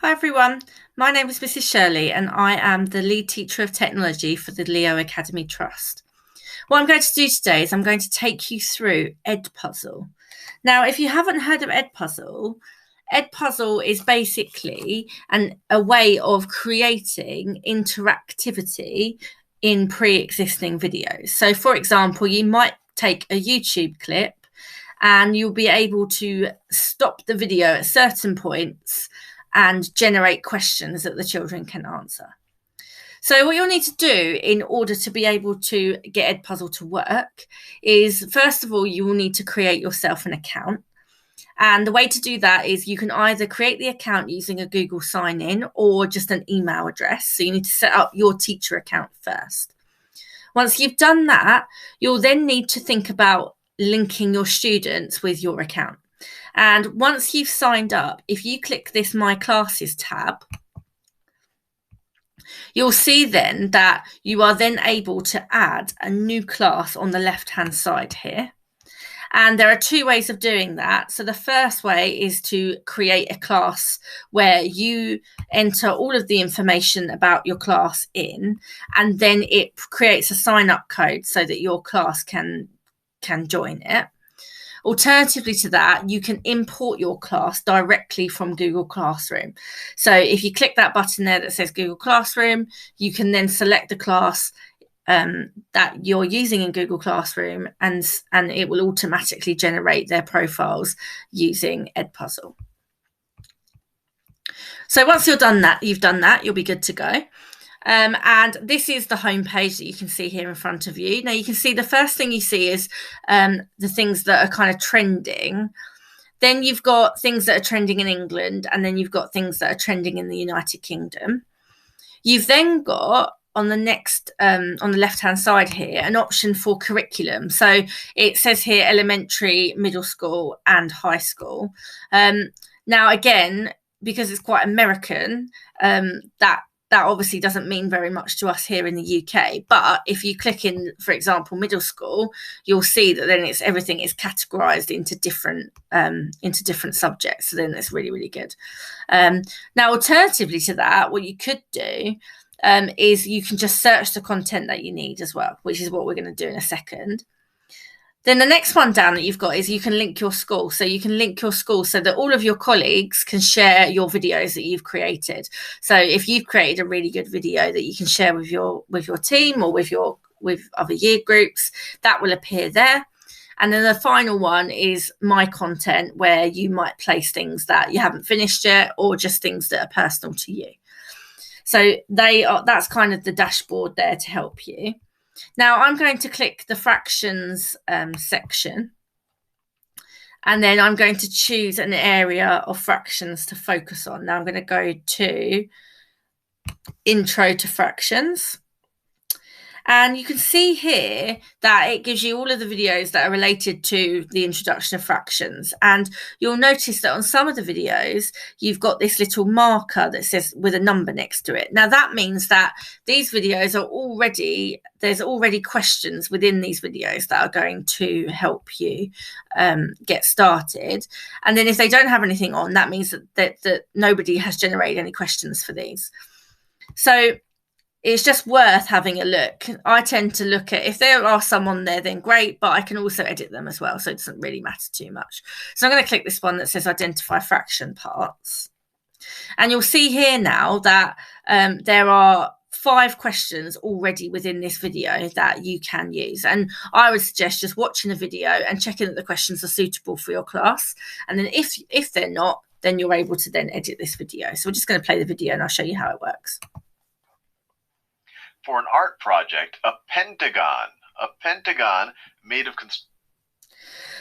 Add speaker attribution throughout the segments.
Speaker 1: Hi everyone, my name is Mrs. Shirley and I am the lead teacher of technology for the Leo Academy Trust. What I'm going to do today is I'm going to take you through Edpuzzle. Now, if you haven't heard of Edpuzzle, Edpuzzle is basically a way of creating interactivity in pre-existing videos. So for example, you might take a YouTube clip and you'll be able to stop the video at certain points and generate questions that the children can answer. So what you'll need to do in order to be able to get Edpuzzle to work is, first of all, you will need to create yourself an account. And the way to do that is you can either create the account using a Google sign-in or just an email address. So you need to set up your teacher account first. Once you've done that, you'll then need to think about linking your students with your account. And once you've signed up, if you click this My Classes tab, you'll see then that you are then able to add a new class on the left-hand side here. And there are two ways of doing that. So the first way is to create a class where you enter all of the information about your class in, and then it creates a sign-up code so that your class can join it. Alternatively to that, you can import your class directly from Google Classroom. So if you click that button there that says Google Classroom, you can then select the class that you're using in Google Classroom, and it will automatically generate their profiles using Edpuzzle. So once you've done that, you'll be good to go. And this is the home page that you can see here in front of you. Now you can see the first thing you see is the things that are kind of trending. Then you've got things that are trending in England, and then you've got things that are trending in the United Kingdom. You've then got on the next, on the left-hand side here, an option for curriculum. So it says here elementary, middle school, and high school. Now again, because it's quite American, that obviously doesn't mean very much to us here in the UK. But if you click in, for example, middle school, you'll see that then everything is categorized into different subjects. So then that's really, really good. Now, alternatively to that, what you could do is you can just search the content that you need as well, which is what we're going to do in a second. Then the next one down that you've got is you can link your school. So you can link your school so that all of your colleagues can share your videos that you've created. So if you've created a really good video that you can share with your team or with other year groups, that will appear there. And then the final one is my content, where you might place things that you haven't finished yet or just things that are personal to you. So that's kind of the dashboard there to help you. Now I'm going to click the fractions section, and then I'm going to choose an area of fractions to focus on. Now I'm going to go to Intro to Fractions. And you can see here that it gives you all of the videos that are related to the introduction of fractions. And you'll notice that on some of the videos, you've got this little marker that says with a number next to it. Now that means that these videos are there's already questions within these videos that are going to help you get started. And then if they don't have anything on, that means that nobody has generated any questions for these. So it's just worth having a look. I tend to look at, if there are some on there, then great, but I can also edit them as well, so it doesn't really matter too much. So I'm going to click this one that says identify fraction parts. And you'll see here now that there are 5 questions already within this video that you can use. And I would suggest just watching the video and checking that the questions are suitable for your class. And then if they're not, then you're able to then edit this video. So we're just going to play the video and I'll show you how it works.
Speaker 2: For an art project, a pentagon made of...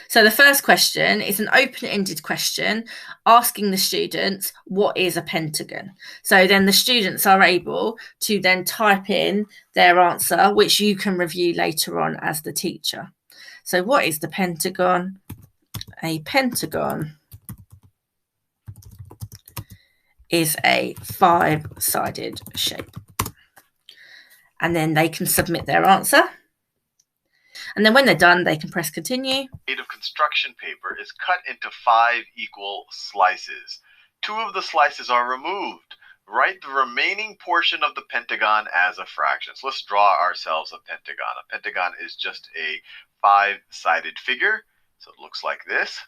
Speaker 1: So the first question is an open-ended question asking the students, what is a pentagon? So then the students are able to then type in their answer, which you can review later on as the teacher. So what is the pentagon? A pentagon is a 5-sided shape. And then they can submit their answer. And then when they're done, they can press continue.
Speaker 2: Made of construction paper is cut into 5 equal slices. two of the slices are removed. Write the remaining portion of the pentagon as a fraction. So let's draw ourselves a pentagon. A pentagon is just a five-sided figure. So it looks like this.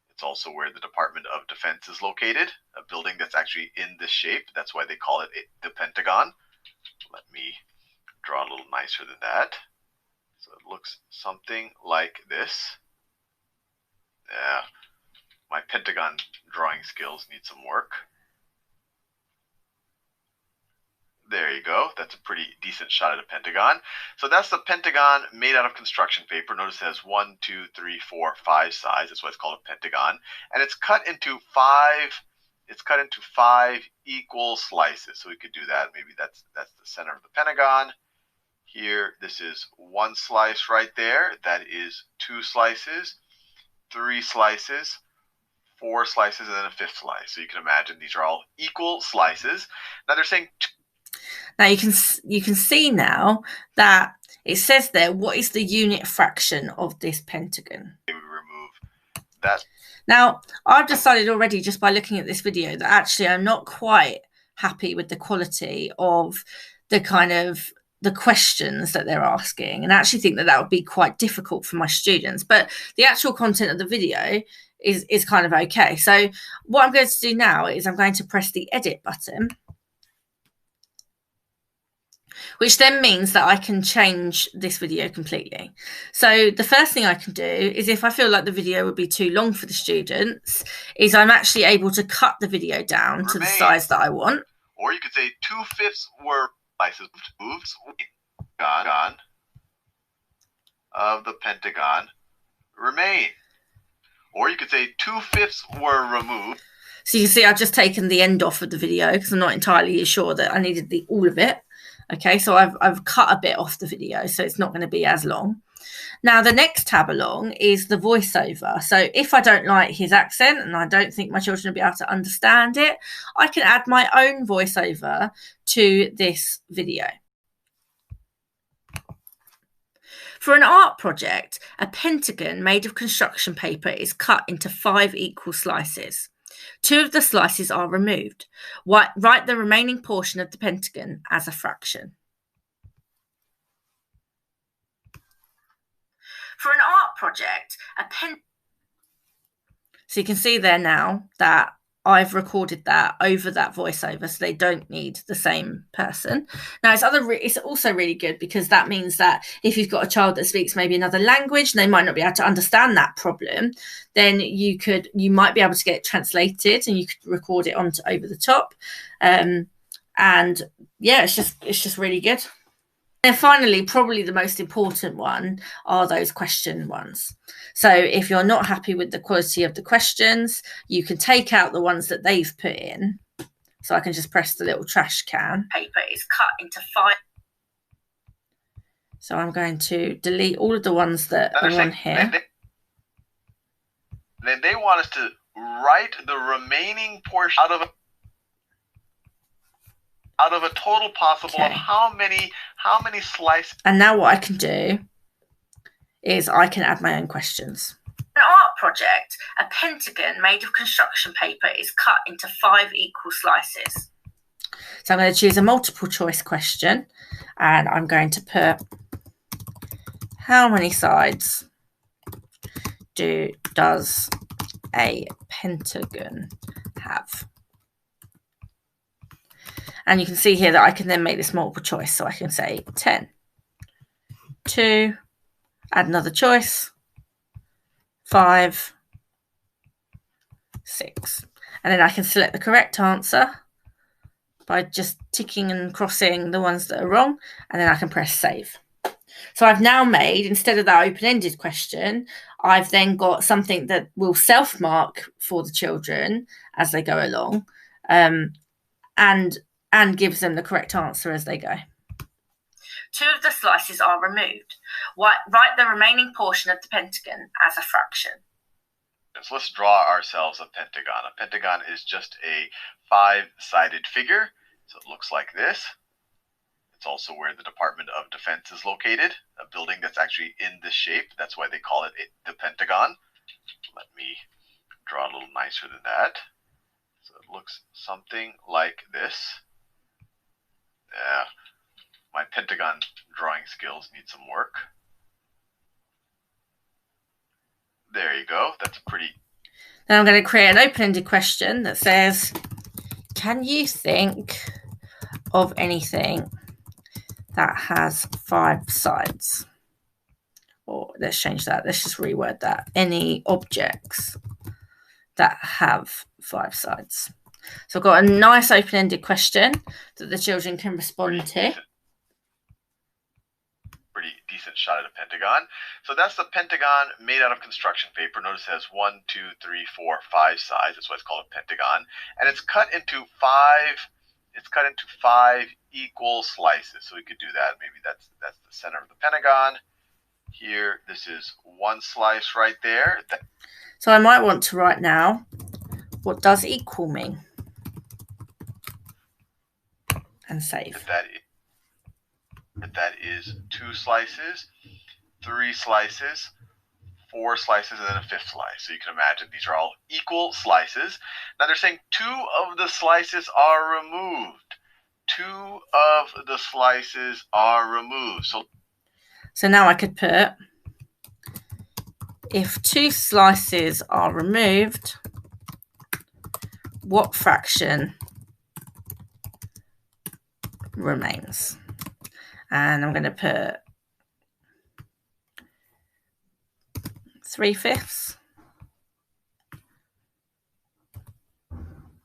Speaker 2: It's also where the Department of Defense is located, a building that's actually in this shape. That's why they call it the Pentagon. Let me draw a little nicer than that. So it looks something like this. Yeah, my Pentagon drawing skills need some work. There you go. That's a pretty decent shot at a pentagon. So that's the pentagon made out of construction paper. Notice it has 1, 2, 3, 4, 5 sides. That's why it's called a pentagon. And it's cut into five equal slices. So we could do that. Maybe that's the center of the pentagon. Here, this is one slice right there. That is 2 slices, 3 slices, 4 slices, and then a 5th slice. So you can imagine these are all equal slices. Now they're saying
Speaker 1: now you can see now that it says there, what is the unit fraction of this pentagon?
Speaker 2: We remove that.
Speaker 1: Now, I've decided already just by looking at this video that actually I'm not quite happy with the quality of the kind of the questions that they're asking, and I actually think that that would be quite difficult for my students. But the actual content of the video is kind of okay. So what I'm going to do now is I'm going to press the edit button, which then means that I can change this video completely. So the first thing I can do is, if I feel like the video would be too long for the students, is I'm actually able to cut the video down to the size that I want.
Speaker 2: Or you could say 2/5 were slices moved gone of the pentagon remain. Or you could say 2/5 were removed.
Speaker 1: So you can see I've just taken the end off of the video because I'm not entirely sure that I needed all of it. Okay, so I've cut a bit off the video, so it's not going to be as long. Now, the next tab along is the voiceover. So if I don't like his accent and I don't think my children will be able to understand it, I can add my own voiceover to this video. For an art project, a pentagon made of construction paper is cut into 5 equal slices. 2 of the slices are removed. Write the remaining portion of the pentagon as a fraction. For an art project, so you can see there now that I've recorded that over that voiceover, so they don't need the same person. Now, it's also really good because that means that if you've got a child that speaks maybe another language and they might not be able to understand that problem, then you might be able to get it translated and you could record it over the top. And yeah, it's just really good. And finally, probably the most important one are those question ones. So if you're not happy with the quality of the questions, you can take out the ones that they've put in. So I can just press the little trash can. Paper is cut into 5. So I'm going to delete all of the ones that are on here.
Speaker 2: They want us to write the remaining portion out of a total possible of how many slices.
Speaker 1: And now what I can do is I can add my own questions. An art project, a pentagon made of construction paper is cut into 5 equal slices. So I'm going to choose a multiple choice question and I'm going to put, how many sides does a pentagon have? And you can see here that I can then make this multiple choice. So I can say 10, 2, add another choice, 5, 6. And then I can select the correct answer by just ticking and crossing the ones that are wrong. And then I can press save. So I've now made, instead of that open-ended question, I've then got something that will self-mark for the children as they go along. And gives them the correct answer as they go. 2 of the slices are removed. Write the remaining portion of the pentagon as a fraction.
Speaker 2: So let's draw ourselves a pentagon. A pentagon is just a 5-sided figure. So it looks like this. It's also where the Department of Defense is located, a building that's actually in this shape. That's why they call it the Pentagon. Let me draw a little nicer than that. looks something like this. Yeah, my pentagon drawing skills need some work. There you go. That's a pretty...
Speaker 1: Then I'm going to create an open-ended question that says, can you think of anything that has 5 sides? Or let's change that. Let's just reword that. Any objects that have 5 sides. So I've got a nice open-ended question that the children can respond to.
Speaker 2: Pretty decent shot at a pentagon. So that's the pentagon made out of construction paper. Notice it has 1, 2, 3, 4, 5 sides. That's why it's called a pentagon. And it's cut into 5 equal slices. So we could do that. Maybe that's the center of the pentagon. Here, this is 1 slice right there.
Speaker 1: So I might want to write now, what does equal mean? And save.
Speaker 2: That is 2 slices, 3 slices, 4 slices, and then a 5th slice. So you can imagine these are all equal slices. Now they're saying 2 of the slices are removed. 2 of the slices are removed.
Speaker 1: So now I could put, if 2 slices are removed, what fraction remains? And I'm going to put 3/5,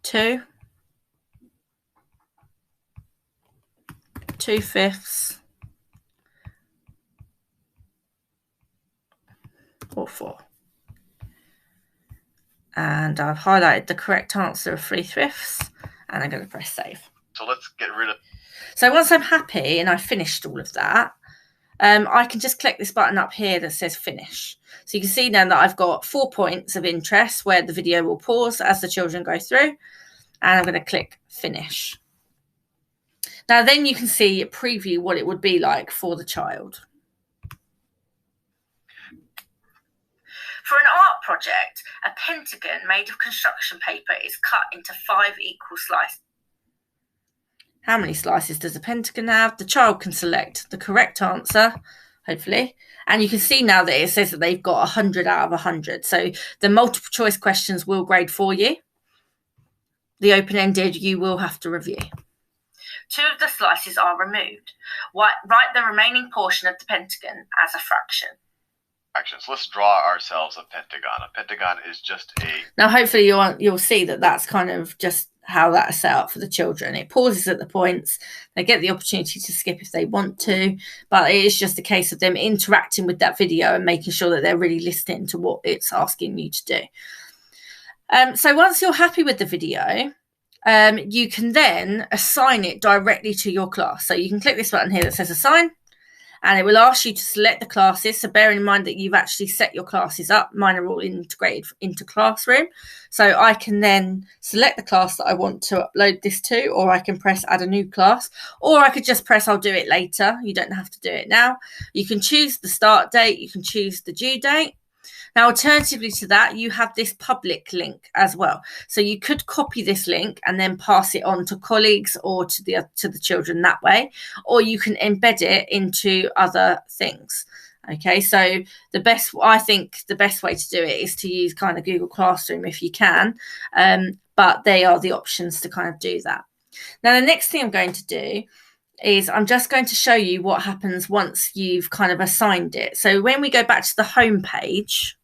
Speaker 1: 2, 2/5, or 4. And I've highlighted the correct answer of 3/5, and I'm going to press save.
Speaker 2: So let's get rid of...
Speaker 1: So once I'm happy and I've finished all of that, I can just click this button up here that says finish. So you can see now that I've got 4 points of interest where the video will pause as the children go through, and I'm going to click finish. Now then you can see a preview what it would be like for the child. For an art project, a pentagon made of construction paper is cut into 5 equal slices. How many slices does a pentagon have? The child can select the correct answer, hopefully. And you can see now that it says that they've got 100 out of 100. So the multiple choice questions will grade for you. The open-ended you will have to review. 2 of the slices are removed. Write the remaining portion of the pentagon as a fraction.
Speaker 2: Fractions. Let's draw ourselves a pentagon. A pentagon is just a...
Speaker 1: Now hopefully you'll see that that's kind of just how that is set up for the children. It pauses at the points. They get the opportunity to skip if they want to, but it is just a case of them interacting with that video and making sure that they're really listening to what it's asking you to do. So once you're happy with the video, you can then assign it directly to your class. So you can click this button here that says assign, and it will ask you to select the classes. So bear in mind that you've actually set your classes up. Mine are all integrated into Classroom. So I can then select the class that I want to upload this to, or I can press add a new class, or I could just press I'll do it later. You don't have to do it now. You can choose the start date. You can choose the due date. Now, alternatively to that, you have this public link as well. So you could copy this link and then pass it on to colleagues or to the children that way, or you can embed it into other things. Okay, so I think the best way to do it is to use kind of Google Classroom if you can, but they are the options to kind of do that. Now, the next thing I'm going to do is I'm just going to show you what happens once you've kind of assigned it. So when we go back to the home page,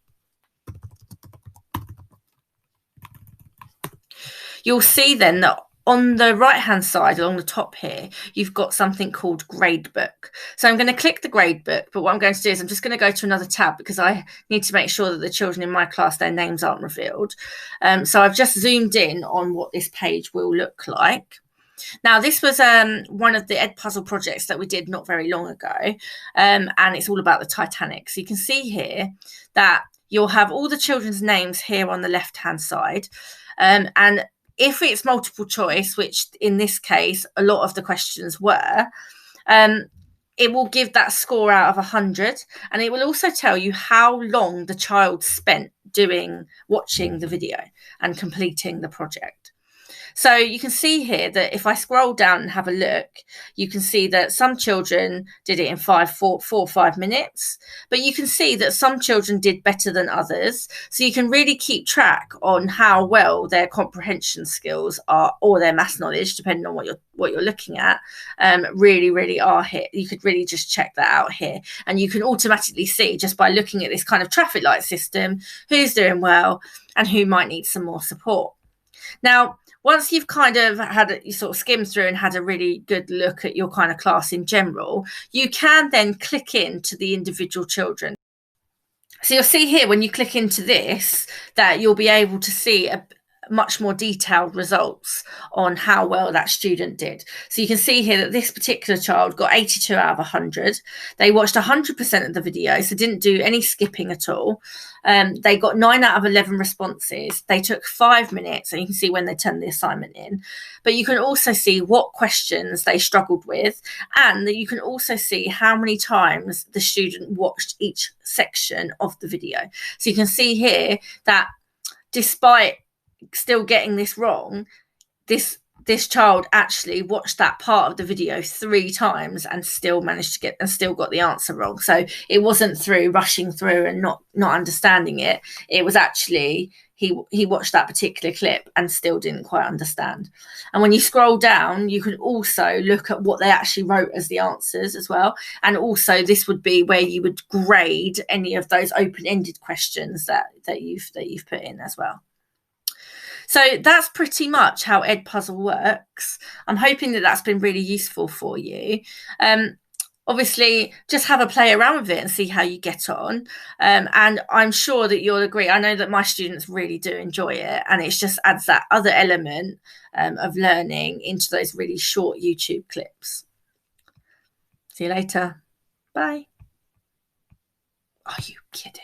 Speaker 1: you'll see then that on the right-hand side, along the top here, you've got something called Gradebook. So I'm going to click the Gradebook, but what I'm going to do is I'm just going to go to another tab because I need to make sure that the children in my class, their names aren't revealed. So I've just zoomed in on what this page will look like. Now, this was one of the Edpuzzle projects that we did not very long ago, and it's all about the Titanic. So you can see here that you'll have all the children's names here on the left-hand side, and if it's multiple choice, which in this case, a lot of the questions were, it will give that score out of 100. And it will also tell you how long the child spent watching the video and completing the project. So you can see here that if I scroll down and have a look, you can see that some children did it in 4 or 5 minutes, but you can see that some children did better than others. So you can really keep track on how well their comprehension skills are, or their maths knowledge, depending on what you're looking at, really are here. You could really just check that out here, and you can automatically see just by looking at this kind of traffic light system who's doing well and who might need some more support. Now, once you've kind of you sort of skimmed through and had a really good look at your kind of class in general, you can then click into the individual children. So you'll see here when you click into this that you'll be able to see a much more detailed results on how well that student did. So you can see here that this particular child got 82 out of 100. They watched 100% of the video, so didn't do any skipping at all. They got 9 out of 11 responses. They took 5 minutes, and you can see when they turned the assignment in. But you can also see what questions they struggled with, and you can also see how many times the student watched each section of the video. So you can see here that despite still getting this wrong, this child actually watched that part of the video 3 times and still managed to get and still got the answer wrong. So it wasn't through rushing through and not understanding it. It was actually he watched that particular clip and still didn't quite understand. And when you scroll down, you can also look at what they actually wrote as the answers as well. And also this would be where you would grade any of those open-ended questions that you've put in as well. So that's pretty much how Edpuzzle works. I'm hoping that that's been really useful for you. Obviously, just have a play around with it and see how you get on. And I'm sure that you'll agree. I know that my students really do enjoy it, and it just adds that other element of learning into those really short YouTube clips. See you later. Bye. Are you kidding?